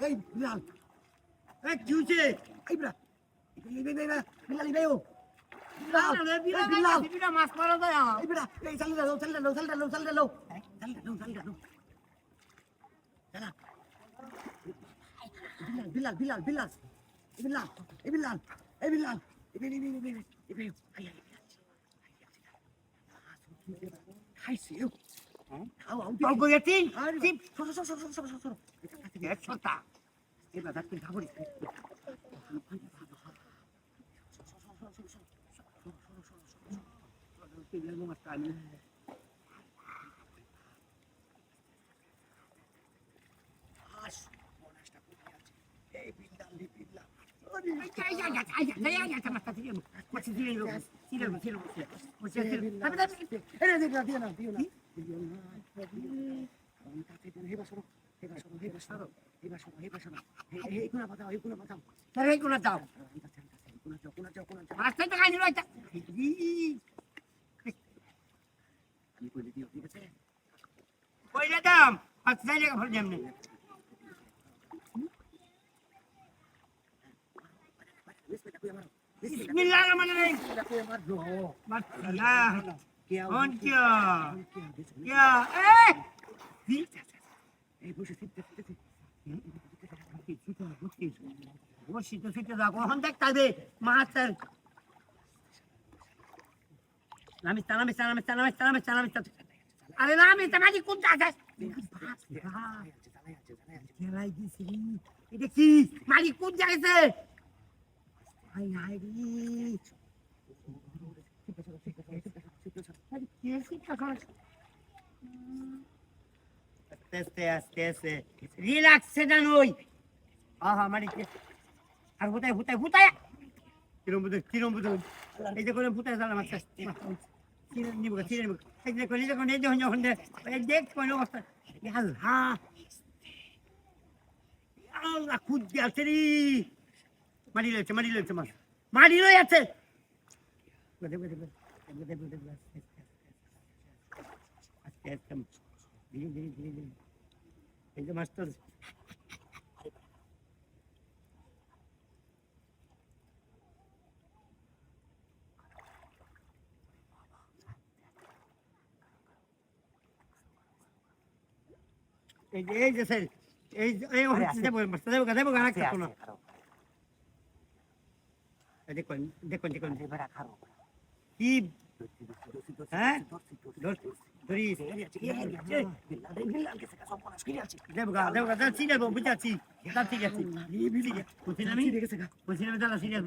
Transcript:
এই বিলাল এই কি হইছে এই বিলাল বিলাল ইবাইও বিলাল মাছ মারা যায় এই বিলাল এই চালটা লো চালটা বিলাল খাইছে খাও খাও গেছি চিপ সর একশোটা এবার ডাক্তার খাবো Bismillahirrahmanirrahim. Bismillah. On क्या? क्या? বসিতে ফিতে যাও কখন দেখতে হবে মাস্টার নামিস্তা আরে নামিস্তা মাঝি কোন যাস এটা কি মাঝি কোন যাইছে হাই হাই আস্তে রিল্যাক্স না নই আহা মানে আর হুতায় কিরম এই যে করে হুতায় জানা মাছ নিব এই যে করে যখন এই যখন দেখ কোন অবস্থা আল্লাহ খুদ আছে রে মারি লইছে মাছ মারি লই আছে ধীরে এই যে মাস্টার এই যে স্যার এই দেবো গানা খাতো না দেখুন কি হ্যাঁ দেবো চিনাবো বুঝাচ্ছি ঠিক আছে বলছি আমি দাদা সিরিয়াস